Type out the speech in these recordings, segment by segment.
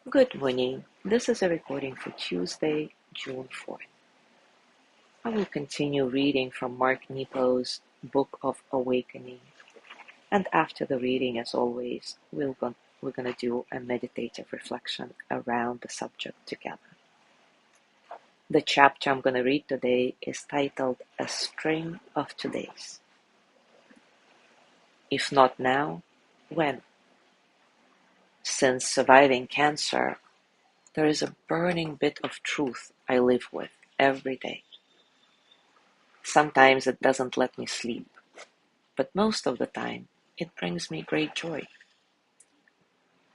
Good morning. This is a recording for Tuesday, June 4th. I will continue reading from Mark Nepo's Book of Awakening. And after the reading, as always, we're going to do a meditative reflection around the subject together. The chapter I'm going to read today is titled A String of Todays. If not now, when? Since surviving cancer, there is a burning bit of truth I live with every day. Sometimes it doesn't let me sleep, but most of the time it brings me great joy.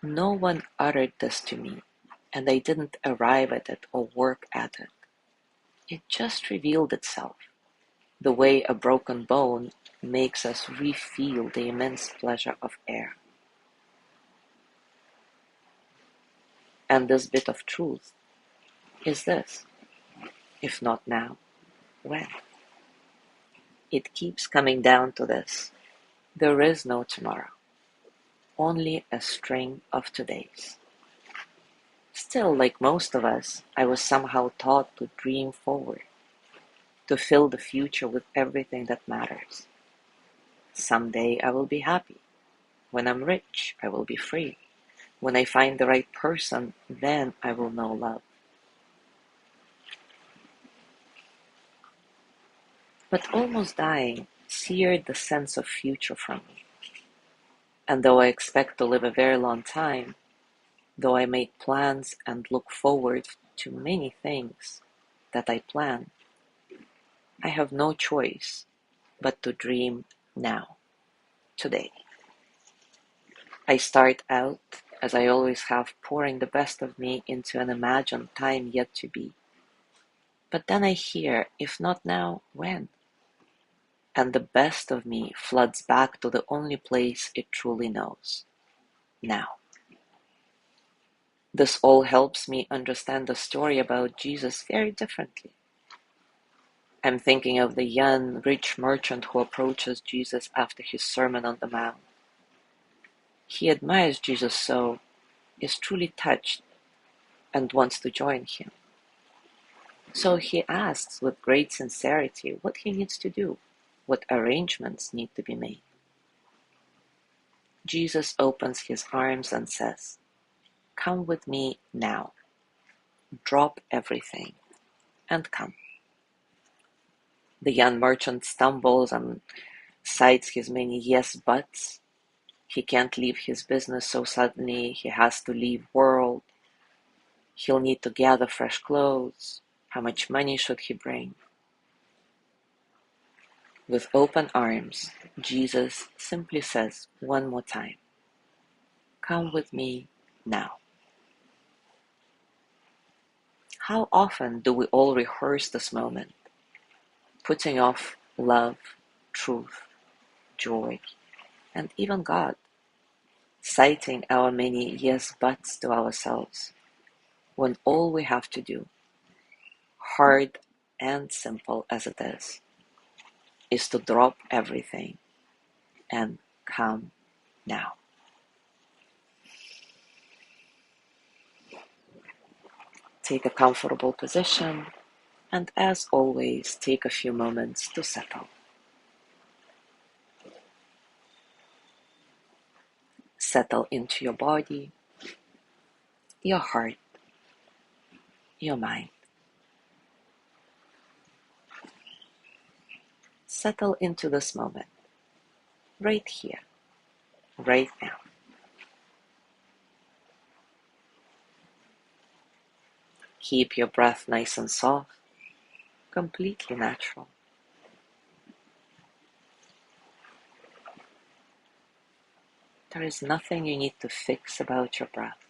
No one uttered this to me, and I didn't arrive at it or work at it. It just revealed itself, the way a broken bone makes us re-feel the immense pleasure of air. And this bit of truth is this: if not now, when? It keeps coming down to this: there is no tomorrow, only a string of todays. Still, like most of us, I was somehow taught to dream forward, to fill the future with everything that matters. Someday I will be happy. When I'm rich, I will be free. When I find the right person, then I will know love. But almost dying seared the sense of future from me. And though I expect to live a very long time, though I make plans and look forward to many things that I plan, I have no choice but to dream now, today. I start out, as I always have, pouring the best of me into an imagined time yet to be. But then I hear, if not now, when? And the best of me floods back to the only place it truly knows: now. This all helps me understand the story about Jesus very differently. I'm thinking of the young, rich merchant who approaches Jesus after his Sermon on the Mount. He admires Jesus so, is truly touched, and wants to join him. So he asks with great sincerity what he needs to do, what arrangements need to be made. Jesus opens his arms and says, "Come with me now. Drop everything and come." The young merchant stumbles and cites his many yes buts. He can't leave his business so suddenly. He has to leave world. He'll need to gather fresh clothes. How much money should he bring? With open arms, Jesus simply says one more time, "Come with me now." How often do we all rehearse this moment, putting off love, truth, joy, and even God, citing our many yes buts to ourselves, when all we have to do, hard and simple as it is to drop everything and come now. Take a comfortable position, and as always, take a few moments to settle. Settle into your body, your heart, your mind. Settle into this moment, right here, right now. Keep your breath nice and soft, completely natural. There is nothing you need to fix about your breath,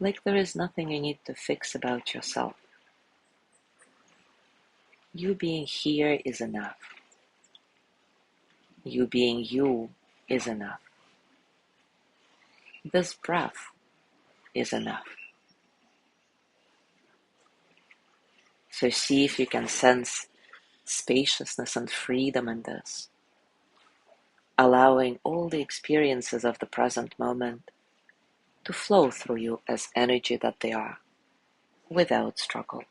like there is nothing you need to fix about yourself. You being here is enough. You being you is enough. This breath is enough. So see if you can sense spaciousness and freedom in this, allowing all the experiences of the present moment to flow through you as energy that they are, without struggle.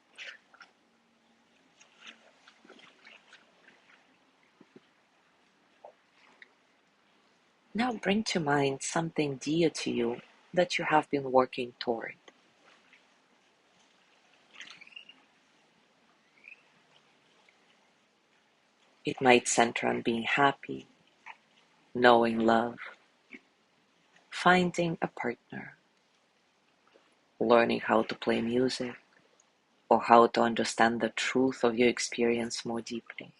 Now bring to mind something dear to you that you have been working toward. It might center on being happy, knowing love, finding a partner, learning how to play music, or how to understand the truth of your experience more deeply.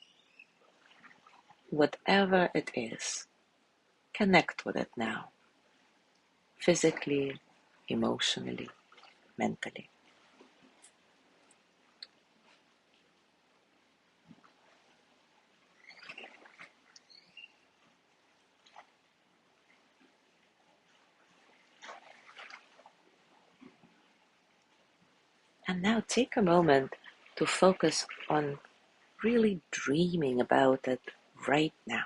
Whatever it is, connect with it now, physically, emotionally, mentally. And now take a moment to focus on really dreaming about it right now.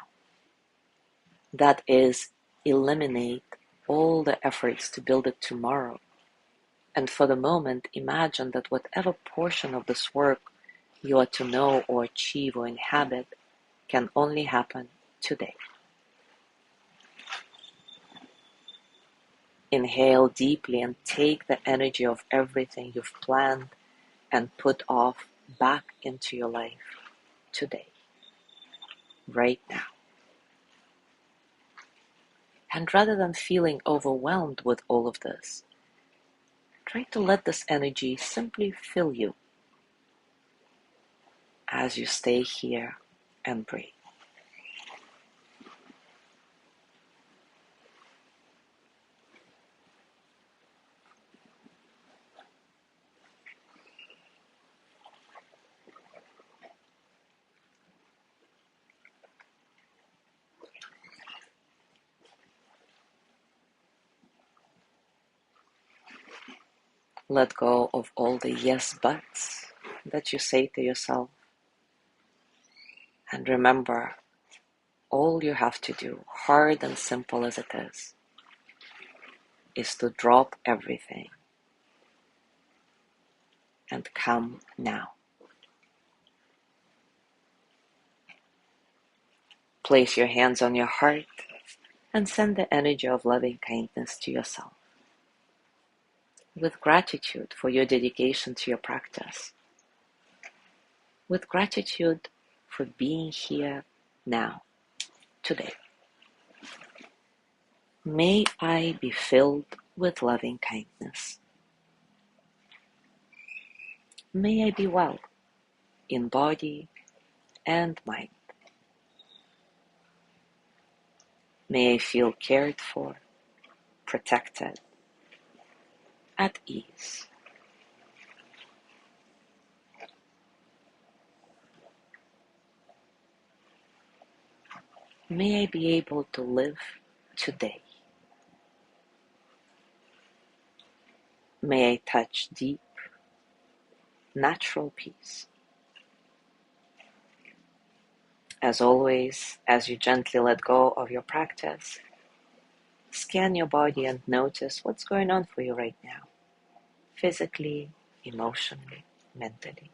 That is, eliminate all the efforts to build it tomorrow. And for the moment, imagine that whatever portion of this work you are to know or achieve or inhabit can only happen today. Inhale deeply and take the energy of everything you've planned and put off back into your life today, right now. And rather than feeling overwhelmed with all of this, try to let this energy simply fill you as you stay here and breathe. Let go of all the yes buts that you say to yourself. And remember, all you have to do, hard and simple as it is to drop everything and come now. Place your hands on your heart and send the energy of loving kindness to yourself. With gratitude for your dedication to your practice. With gratitude for being here now, today. May I be filled with loving kindness. May I be well in body and mind. May I feel cared for, protected, at ease. May I be able to live today. May I touch deep, natural peace. As always, as you gently let go of your practice, scan your body and notice what's going on for you right now, physically, emotionally, mentally.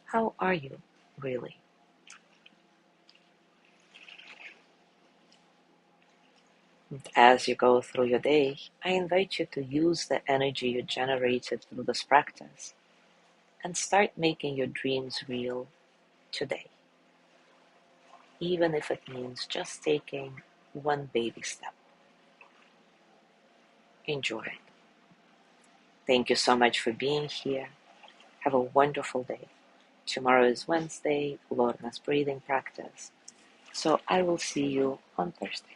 How are you really? As you go through your day, I invite you to use the energy you generated through this practice and start making your dreams real today, even if it means just taking one baby step. Enjoy it. Thank you so much for being here. Have a wonderful day. Tomorrow is Wednesday, Lorna's breathing practice. So I will see you on Thursday.